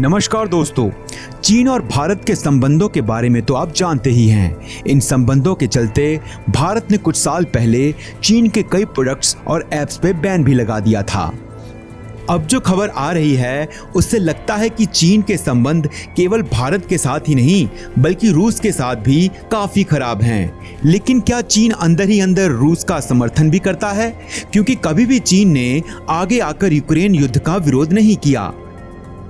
नमस्कार दोस्तों, चीन और भारत के संबंधों के बारे में तो आप जानते ही हैं। इन संबंधों के चलते भारत ने कुछ साल पहले चीन के कई प्रोडक्ट्स और ऐप्स पे बैन भी लगा दिया था। अब जो खबर आ रही है उससे लगता है कि चीन के संबंध केवल भारत के साथ ही नहीं बल्कि रूस के साथ भी काफी खराब हैं। लेकिन क्या चीन अंदर ही अंदर रूस का समर्थन भी करता है? क्योंकि कभी भी चीन ने आगे आकर यूक्रेन युद्ध का विरोध नहीं किया।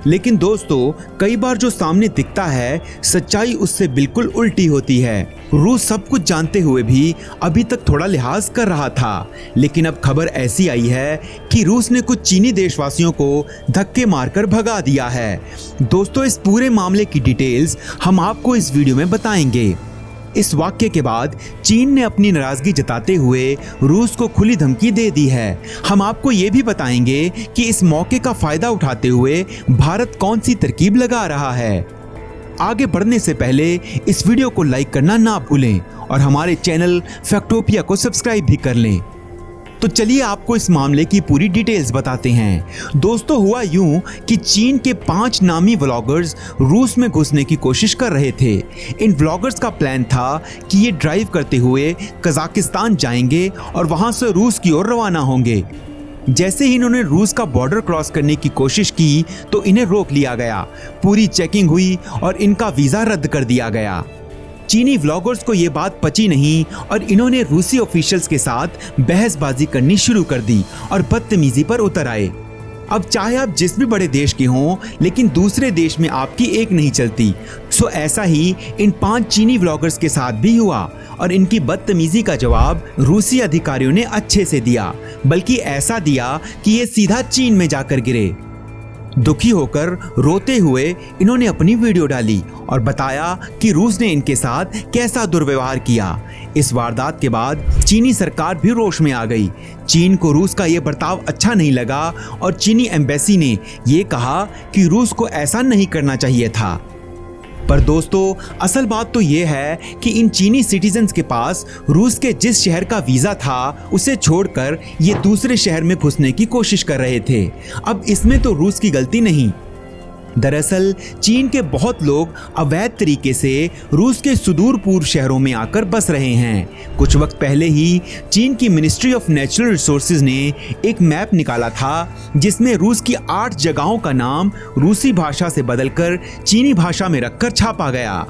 लेकिन दोस्तों, कई बार जो सामने दिखता है सच्चाई उससे बिल्कुल उल्टी होती है। रूस सब कुछ जानते हुए भी अभी तक थोड़ा लिहाज कर रहा था, लेकिन अब खबर ऐसी आई है कि रूस ने कुछ चीनी देशवासियों को धक्के मारकर भगा दिया है। दोस्तों, इस पूरे मामले की डिटेल्स हम आपको इस वीडियो में बताएंगे। इस वाक्य के बाद चीन ने अपनी नाराजगी जताते हुए रूस को खुली धमकी दे दी है। हम आपको ये भी बताएंगे कि इस मौके का फायदा उठाते हुए भारत कौन सी तरकीब लगा रहा है। आगे बढ़ने से पहले इस वीडियो को लाइक करना ना भूलें और हमारे चैनल फैक्टोपिया को सब्सक्राइब भी कर लें। तो चलिए आपको इस मामले की पूरी डिटेल्स बताते हैं। दोस्तों, हुआ यूं कि चीन के 5 नामी व्लॉगर्स रूस में घुसने की कोशिश कर रहे थे। इन व्लॉगर्स का प्लान था कि ये ड्राइव करते हुए कजाकिस्तान जाएंगे और वहां से रूस की ओर रवाना होंगे। जैसे ही इन्होंने रूस का बॉर्डर क्रॉस करने की कोशिश की तो इन्हें रोक लिया गया। पूरी चेकिंग हुई और इनका वीजा रद्द कर दिया गया। चीनी व्लॉगर्स को ये बात पची नहीं और इन्होंने रूसी ऑफिशियल्स के साथ बहसबाजी करनी शुरू कर दी और बदतमीजी पर उतर आए। अब चाहे आप जिस भी बड़े देश के हों, लेकिन दूसरे देश में आपकी एक नहीं चलती। सो ऐसा ही इन 5 चीनी व्लॉगर्स के साथ भी हुआ और इनकी बदतमीजी का जवाब रूसी अधिकारियों ने अच्छे से दिया, बल्कि ऐसा दिया कि ये सीधा चीन में जाकर गिरे। दुखी होकर रोते हुए इन्होंने अपनी वीडियो डाली और बताया कि रूस ने इनके साथ कैसा दुर्व्यवहार किया। इस वारदात के बाद चीनी सरकार भी रोष में आ गई। चीन को रूस का ये बर्ताव अच्छा नहीं लगा और चीनी एम्बेसी ने ये कहा कि रूस को ऐसा नहीं करना चाहिए था। पर दोस्तों, असल बात तो ये है कि इन चीनी सिटीजन्स के पास रूस के जिस शहर का वीजा था उसे छोड़कर ये दूसरे शहर में घुसने की कोशिश कर रहे थे। अब इसमें तो रूस की गलती नहीं। दरअसल चीन के बहुत लोग अवैध तरीके से रूस के सुदूर पूर्व शहरों में आकर बस रहे हैं। कुछ वक्त पहले ही चीन की मिनिस्ट्री ऑफ नेचुरल रिसोर्सेज ने एक मैप निकाला था जिसमें रूस की 8 जगहों का नाम रूसी भाषा से बदलकर चीनी भाषा में रखकर छापा गया।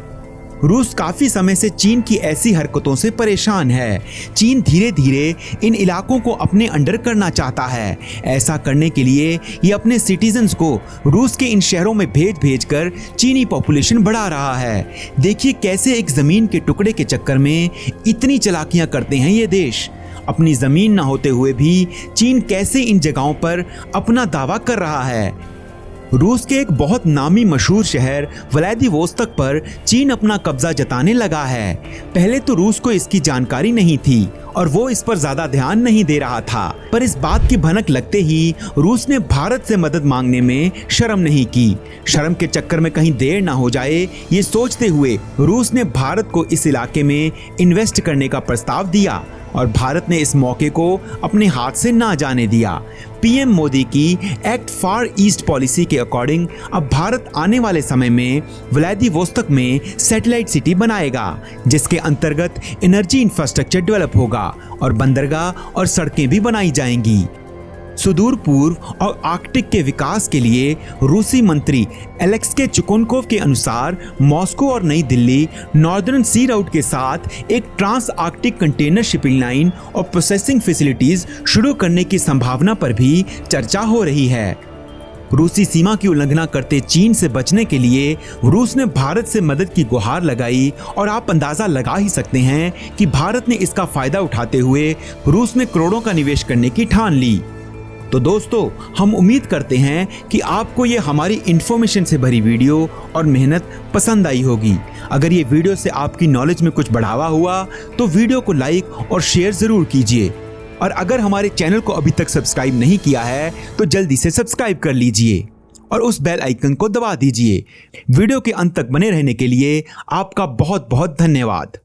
रूस काफी समय से चीन की ऐसी हरकतों से परेशान है। चीन धीरे धीरे इन इलाकों को अपने अंडर करना चाहता है। ऐसा करने के लिए ये अपने सिटीजन्स को रूस के इन शहरों में भेज कर चीनी पॉपुलेशन बढ़ा रहा है। देखिए कैसे एक जमीन के टुकड़े के चक्कर में इतनी चालाकियां करते हैं ये देश। अपनी जमीन न होते हुए भी चीन कैसे इन जगहों पर अपना दावा कर रहा है। रूस के एक बहुत नामी मशहूर शहर व्लादिवोस्तोक पर चीन अपना कब्जा जताने लगा है। पहले तो रूस को इसकी जानकारी नहीं थी और वो इस पर ज्यादा ध्यान नहीं दे रहा था, पर इस बात की भनक लगते ही रूस ने भारत से मदद मांगने में शर्म नहीं की। शर्म के चक्कर में कहीं देर ना हो जाए ये सोचते हुए रूस ने भारत को इस इलाके में इन्वेस्ट करने का प्रस्ताव दिया और भारत ने इस मौके को अपने हाथ से ना जाने दिया। पीएम मोदी की एक्ट फार ईस्ट पॉलिसी के अकॉर्डिंग अब भारत आने वाले समय में व्लादिवोस्तोक में सैटेलाइट सिटी बनाएगा, जिसके अंतर्गत एनर्जी इंफ्रास्ट्रक्चर डेवलप होगा और बंदरगाह और सड़कें भी बनाई जाएंगी। सुदूर पूर्व और आर्कटिक के विकास के लिए रूसी मंत्री एलेक्सी चुकोनकोव के अनुसार मॉस्को और नई दिल्ली नॉर्दर्न सी रूट के साथ एक trans Arctic container shipping line और प्रोसेसिंग फैसिलिटीज शुरू करने की संभावना पर भी चर्चा हो रही है। रूसी सीमा की उल्लंघना करते चीन से बचने के लिए रूस ने भारत से मदद की गुहार लगाई और आप अंदाजा लगा ही सकते हैं कि भारत ने इसका फायदा उठाते हुए रूस में करोड़ों का निवेश करने की ठान ली। तो दोस्तों, हम उम्मीद करते हैं कि आपको ये हमारी इंफॉर्मेशन से भरी वीडियो और मेहनत पसंद आई होगी। अगर ये वीडियो से आपकी नॉलेज में कुछ बढ़ावा हुआ तो वीडियो को लाइक और शेयर जरूर कीजिए और अगर हमारे चैनल को अभी तक सब्सक्राइब नहीं किया है तो जल्दी से सब्सक्राइब कर लीजिए और उस बेल आइकन को दबा दीजिए। वीडियो के अंत तक बने रहने के लिए आपका बहुत बहुत धन्यवाद।